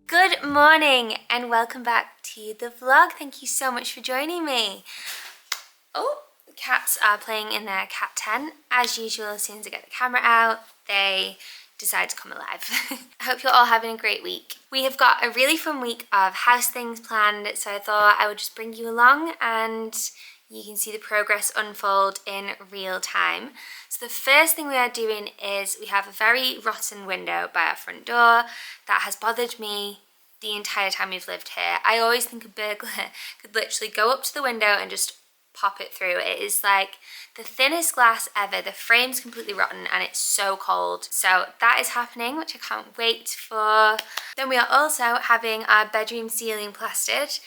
Good morning and welcome back to the vlog. Thank you so much for joining me. Oh, the cats are playing in their cat tent. As usual, as soon as I get the camera out, they decide to come alive. I hope you're all having a great week. We have got a really fun week of house things planned, so I thought I would just bring you along and you can see the progress unfold in real time. So the first thing we are doing is we have a very rotten window by our front door that has bothered me the entire time we've lived here. I always think a burglar could literally go up to the window and just pop it through. It is like the thinnest glass ever. The frame's completely rotten and it's so cold. So that is happening, which I can't wait for. Then we are also having our bedroom ceiling plastered,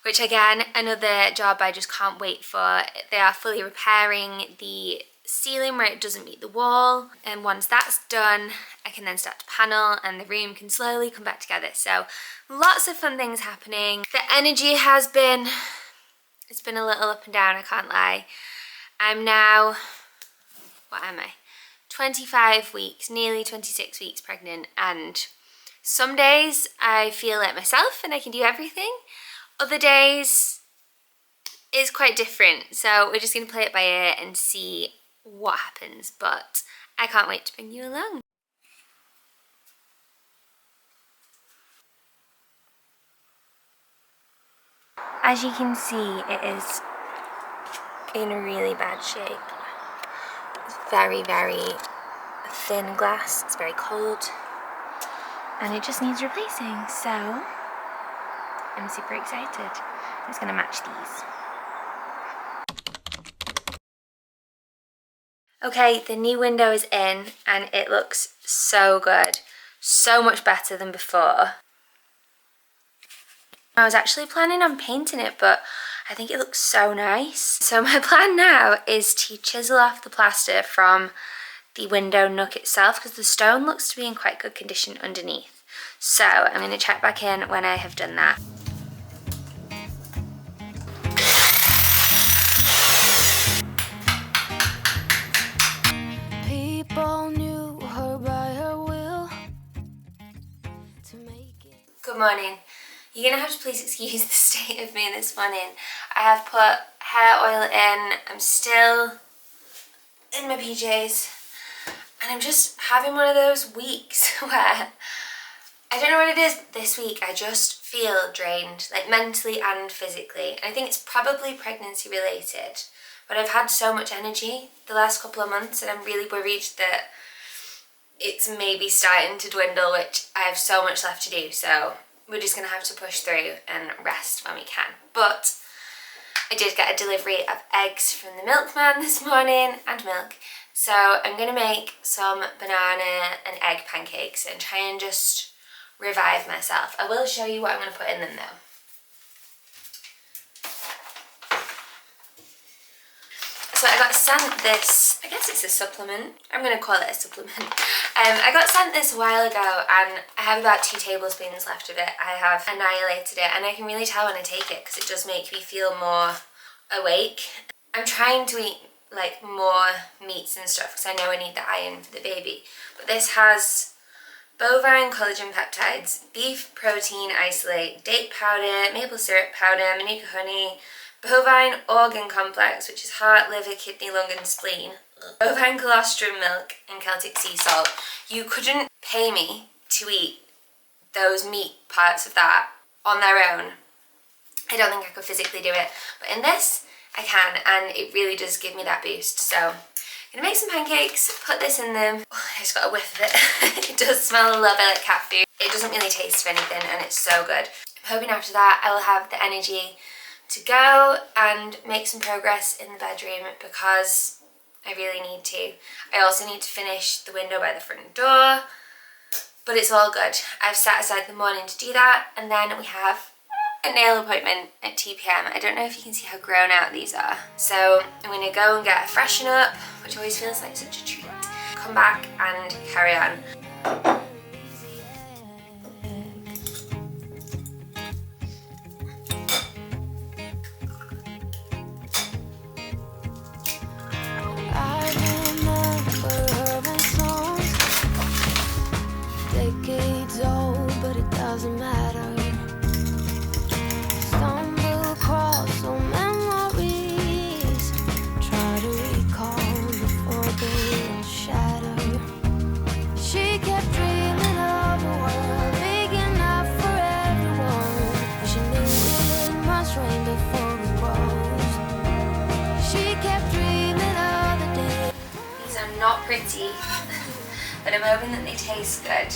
which again, another job I just can't wait for. They are fully repairing the ceiling where it doesn't meet the wall, and once that's done I can then start to panel and the room can slowly come back together. So lots of fun things happening. The energy has been, it's been a little up and down, I can't lie. I'm now, what am I, 25 weeks, nearly 26 weeks pregnant, and some days I feel like myself and I can do everything. Other days it's quite different, so we're just going to play it by ear and see what happens, but I can't wait to bring you along. As you can see, it is in really bad shape. It's very, very thin glass, it's very cold, and it just needs replacing, so I'm super excited. It's going to match these. Okay, the new window is in and it looks so good. So much better than before. I was actually planning on painting it, but I think it looks so nice. So my plan now is to chisel off the plaster from the window nook itself because the stone looks to be in quite good condition underneath. So I'm going to check back in when I have done that. Good morning. You're gonna have to please excuse the state of me this morning. I have put hair oil in, I'm still in my PJs, and I'm just having one of those weeks where I don't know what it is this week. I just feel drained, like mentally and physically. And I think it's probably pregnancy related, but I've had so much energy the last couple of months and I'm really worried that it's maybe starting to dwindle, which I have so much left to do, so we're just gonna have to push through and rest when we can. But I did get a delivery of eggs from the milkman this morning and milk, so I'm gonna make some banana and egg pancakes and try and just revive myself. I will show you what I'm gonna put in them though. So I got sent this, I guess it's a supplement. I'm going to call it a supplement. I got sent this a while ago and I have about 2 tablespoons left of it. I have annihilated it and I can really tell when I take it because it does make me feel more awake. I'm trying to eat like more meats and stuff because I know I need the iron for the baby. But this has bovine collagen peptides, beef protein isolate, date powder, maple syrup powder, manuka honey, bovine organ complex, which is heart, liver, kidney, lung and spleen, bovine colostrum milk and Celtic sea salt. You couldn't pay me to eat those meat parts of that on their own. I don't think I could physically do it, but in this I can, and it really does give me that boost. So I'm gonna make some pancakes, put this in them. Oh, I just got a whiff of it. It does smell a little bit like cat food. It doesn't really taste of anything and it's so good. I'm hoping after that I will have the energy to go and make some progress in the bedroom because I really need to. I also need to finish the window by the front door, but it's all good. I've set aside the morning to do that, and then we have a nail appointment at 2 p.m. I don't know if you can see how grown out these are. So I'm gonna go and get a freshen up, which always feels like such a treat. Come back and carry on. Decades old, but it doesn't matter. Stumble across old memories, try to recall before they all shatter. She kept dreaming of a world big enough for everyone, but she knew it must rain before it grows. She kept dreaming of the day. These are not pretty, but I'm hoping that they taste good.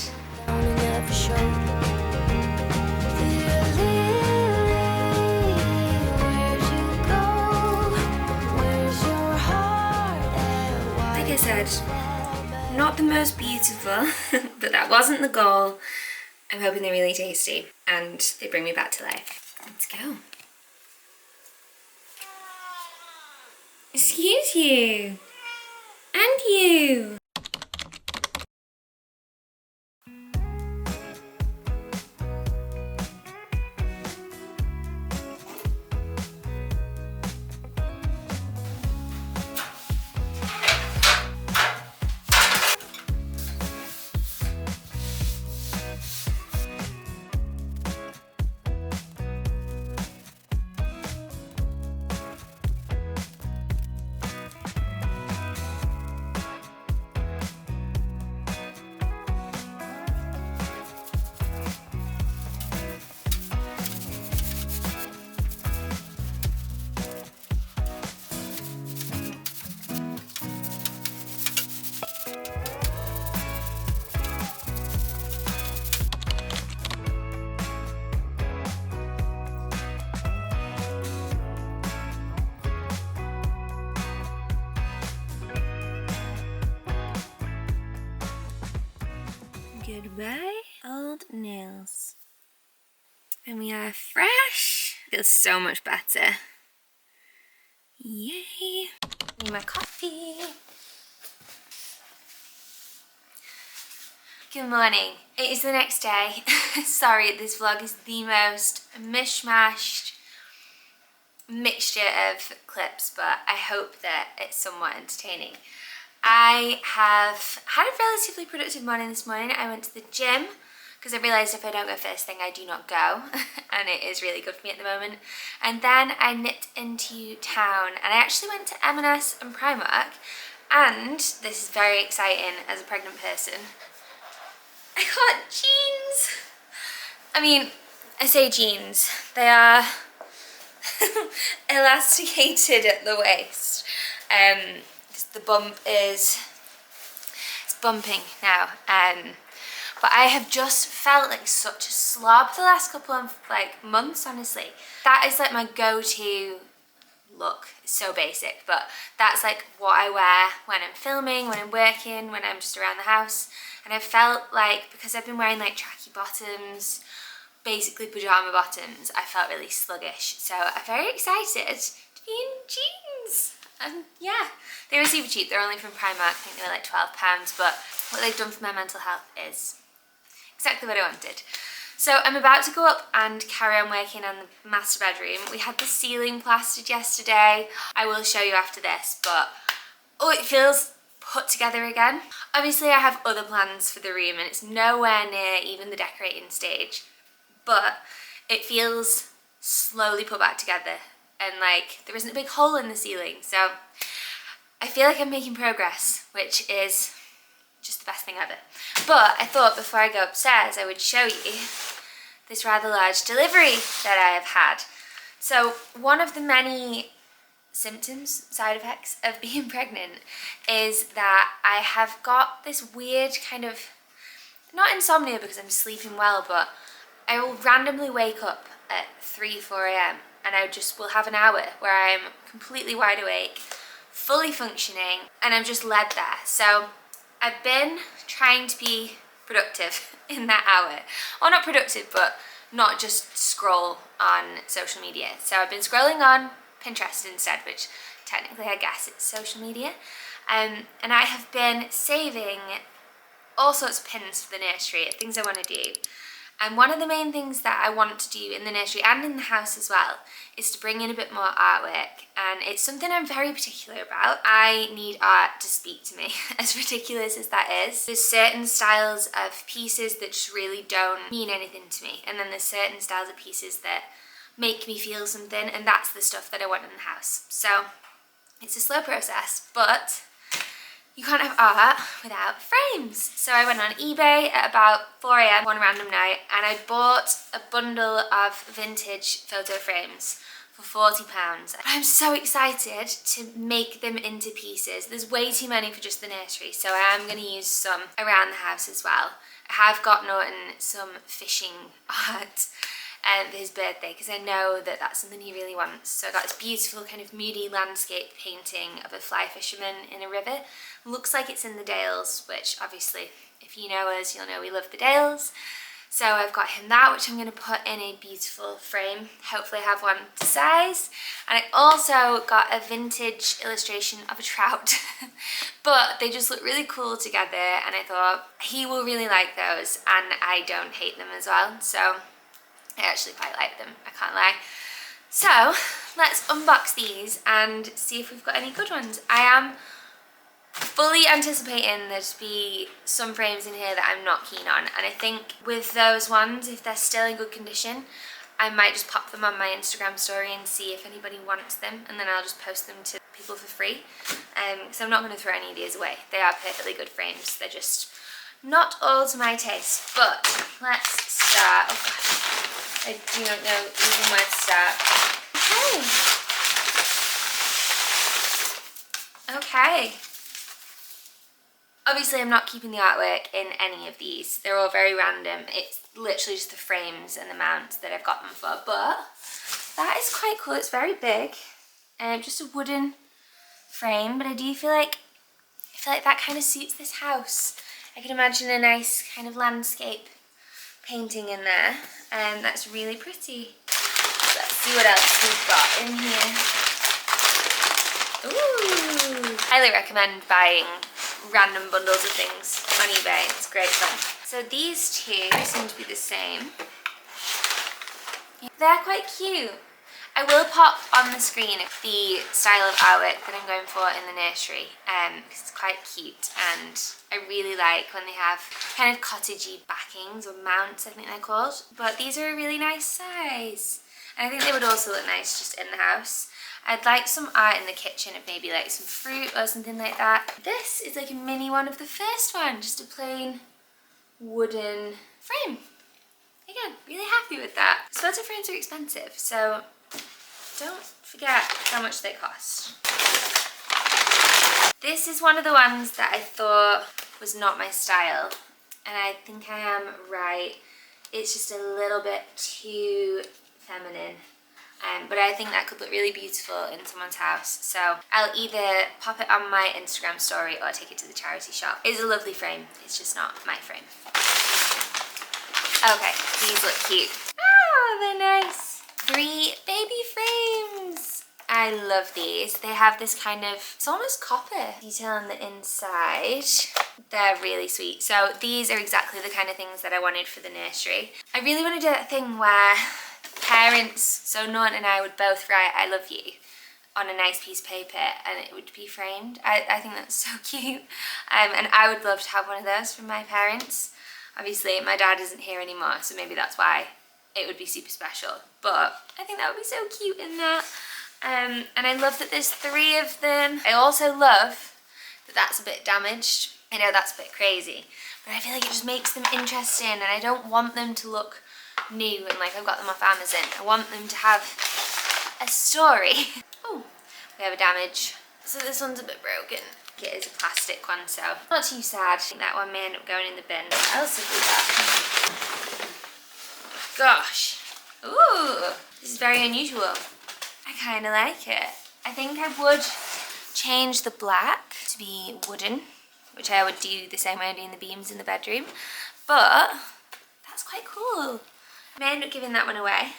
Like I said, not the most beautiful, but that wasn't the goal. I'm hoping they're really tasty and they bring me back to life. Let's go. Excuse you. And you. Goodbye, old nails. And we are fresh. Feels so much better. Yay. Need my coffee. Good morning. It is the next day. Sorry, this vlog is the most mishmashed mixture of clips, but I hope that it's somewhat entertaining. I have had a relatively productive morning this morning. I went to the gym because I realised if I don't go first thing I do not go and it is really good for me at the moment. And then I nipped into town and I actually went to M&S and Primark, and this is very exciting as a pregnant person. I got jeans. I mean, I say jeans. They are elasticated at the waist. The bump is, it's bumping now, but I have just felt like such a slob the last couple of months, honestly. That is like my go-to look. It's so basic, but that's like what I wear when I'm filming, when I'm working, when I'm just around the house. And I felt like, because I've been wearing like tracky bottoms, basically pajama bottoms, I felt really sluggish. So I'm very excited to be in jeans. And yeah, they were super cheap. They're only from Primark. I think they were like £12, but what they've done for my mental health is exactly what I wanted. So I'm about to go up and carry on working on the master bedroom. We had the ceiling plastered yesterday. I will show you after this, but oh, it feels put together again. Obviously I have other plans for the room and it's nowhere near even the decorating stage, but it feels slowly put back together and like there isn't a big hole in the ceiling, so I feel like I'm making progress, which is just the best thing ever. But I thought before I go upstairs I would show you this rather large delivery that I have had. So one of the many symptoms, side effects of being pregnant is that I have got this weird kind of, not insomnia because I'm sleeping well, but I will randomly wake up at 3-4 a.m. and I just will have an hour where I'm completely wide awake, fully functioning, and I'm just led there. So I've been trying to be productive in that hour. Or not productive, but not just scroll on social media. So I've been scrolling on Pinterest instead, which technically I guess it's social media. And I have been saving all sorts of pins for the nursery, things I want to do. And one of the main things that I want to do in the nursery and in the house as well is to bring in a bit more artwork, and it's something I'm very particular about. I need art to speak to me, as ridiculous as that is. There's certain styles of pieces that just really don't mean anything to me, and then there's certain styles of pieces that make me feel something, and that's the stuff that I want in the house. So it's a slow process, but you can't have art without frames. So I went on eBay at about 4 a.m. one random night and I bought a bundle of vintage photo frames for £40. I'm so excited to make them into pieces. There's way too many for just the nursery, so I am going to use some around the house as well. I have got Norton some fishing art for his birthday because I know that that's something he really wants. So I got this beautiful kind of moody landscape painting of a fly fisherman in a river. Looks like it's in the Dales, which obviously if you know us you'll know we love the Dales. So I've got him that, which I'm going to put in a beautiful frame. Hopefully I have one to size. And I also got a vintage illustration of a trout. But they just look really cool together and I thought he will really like those and I don't hate them as well. So I actually quite like them, I can't lie. So let's unbox these and see if we've got any good ones. I am fully anticipating there to be some frames in here that I'm not keen on, and I think with those ones, if they're still in good condition, I might just pop them on my Instagram story and see if anybody wants them, and then I'll just post them to people for free. So I'm not going to throw any of these away. They are perfectly good frames, they're just not all to my taste. But let's start. Oh gosh, I do not know even where to start. Okay. Obviously I'm not keeping the artwork in any of these. They're all very random. It's literally just the frames and the mounts that I've got them for. But that is quite cool. It's very big. Just a wooden frame, but I do feel like that kind of suits this house. I can imagine a nice kind of landscape painting in there, and that's really pretty. Let's see what else we've got in here. Ooh! Highly recommend buying random bundles of things on eBay. It's great fun. So these two seem to be the same. They're quite cute. I will pop on the screen the style of artwork that I'm going for in the nursery because it's quite cute, and I really like when they have kind of cottagey backings or mounts, I think they're called. But these are a really nice size, and I think they would also look nice just in the house. I'd like some art in the kitchen of maybe like some fruit or something like that. This is like a mini one of the first one, just a plain wooden frame. Again, really happy with that. Photo frames are expensive, so don't forget how much they cost. This is one of the ones that I thought was not my style, and I think I am right. It's just a little bit too feminine. But I think that could look really beautiful in someone's house. So I'll either pop it on my Instagram story or take it to the charity shop. It's a lovely frame. It's just not my frame. Okay, these look cute. Oh, they're nice. 3 baby frames. I love these. They have this kind of, it's almost copper detail on the inside. They're really sweet. So these are exactly the kind of things that I wanted for the nursery. I really want to do that thing where parents, so Norton and I would both write I love you on a nice piece of paper and it would be framed. I think that's so cute. And I would love to have one of those from my parents. Obviously my dad isn't here anymore, so maybe that's why it would be super special. But I think that would be so cute in that. And I love that there's 3 of them. I also love that that's a bit damaged. I know that's a bit crazy, but I feel like it just makes them interesting, and I don't want them to look new and like I've got them off Amazon. I want them to have a story. Oh, we have a damage. So this one's a bit broken. It is a plastic one, so not too sad. I think that one may end up going in the bin. What else have we got? Gosh. Ooh, this is very unusual. I kind of like it. I think I would change the black to be wooden, which I would do the same way I'm doing the beams in the bedroom, but that's quite cool. I may end up giving that one away,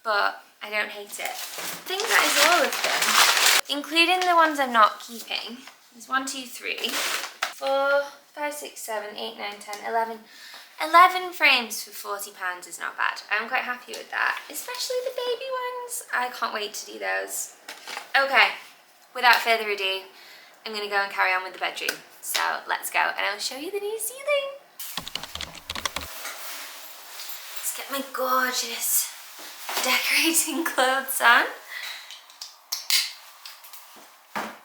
but I don't hate it. I think that is all of them, including the ones I'm not keeping. There's 1, 2, 3, 4, 5, 6, 7, 8, 9, 10, 11. 11 frames for £40 is not bad. I'm quite happy with that, especially the baby ones. I can't wait to do those. Okay, without further ado, I'm gonna go and carry on with the bedroom. So let's go and I'll show you the new ceiling. Let's get my gorgeous decorating clothes on.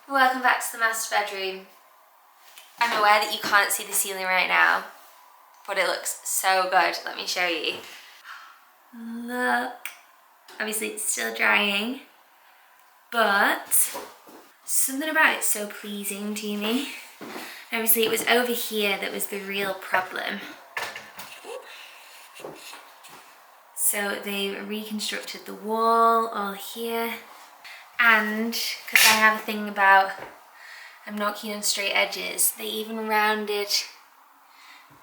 Welcome back to the master bedroom. I'm aware that you can't see the ceiling right now, but it looks so good. Let me show you. Look. Obviously it's still drying, but something about it's so pleasing to me. Obviously it was over here that was the real problem. So they reconstructed the wall all here, and because I have a thing about I'm not keen on straight edges, they even rounded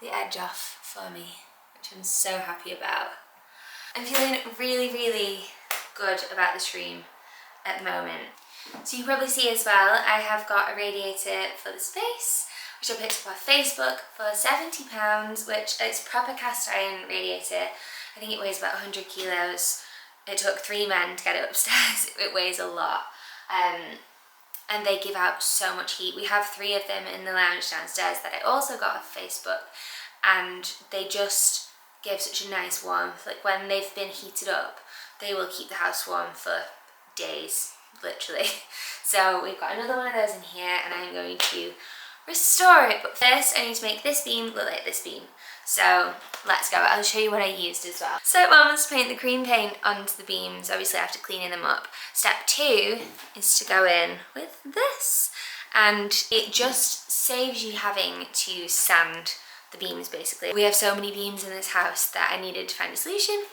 the edge off for me, which I'm so happy about. I'm feeling really, really good about this room at the moment. So you can probably see as well, I have got a radiator for the space, which I picked up off Facebook for £70, which is proper cast iron radiator. I think it weighs about 100 kilos. It took 3 men to get it upstairs. It weighs a lot. And they give out so much heat. We have 3 of them in the lounge downstairs that I also got off Facebook, and they just give such a nice warmth. Like when they've been heated up, they will keep the house warm for days, literally. So we've got another one of those in here, and I'm going to restore it. But first I need to make this beam look like this beam. So let's go. I'll show you what I used as well. Step 1 was to paint the cream paint onto the beams, obviously after cleaning them up. Step 2 is to go in with this, and it just saves you having to sand the beams basically. We have so many beams in this house that I needed to find a solution,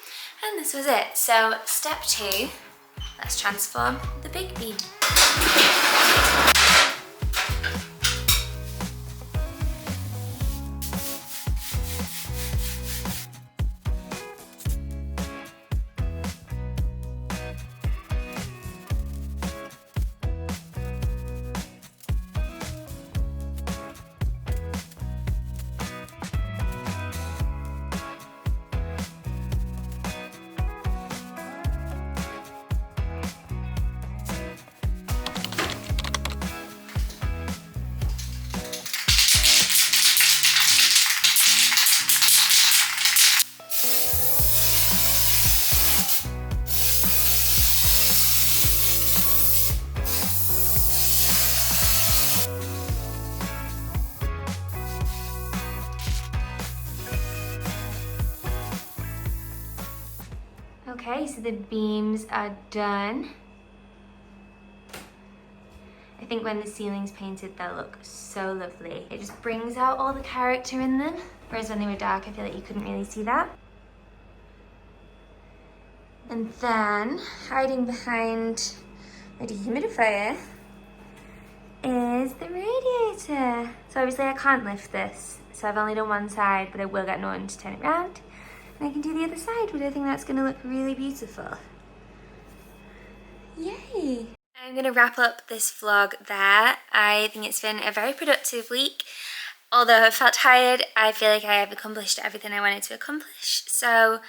and this was it. So step 2, let's transform the big beam. Okay, so the beams are done. I think when the ceiling's painted, they'll look so lovely. It just brings out all the character in them. Whereas when they were dark, I feel like you couldn't really see that. And then, hiding behind my dehumidifier is the radiator. So obviously I can't lift this, so I've only done one side, but I will get Norton to turn it around. And I can do the other side, but I think that's going to look really beautiful. Yay! I'm going to wrap up this vlog there. I think it's been a very productive week. Although I felt tired, I feel like I have accomplished everything I wanted to accomplish. So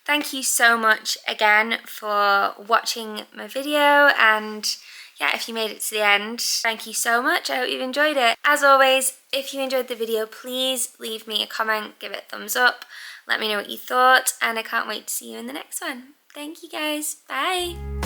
thank you so much again for watching my video and yeah, if you made it to the end, thank you so much. I hope you've enjoyed it. As always, if you enjoyed the video, please leave me a comment, give it a thumbs up, let me know what you thought, and I can't wait to see you in the next one. Thank you guys. Bye.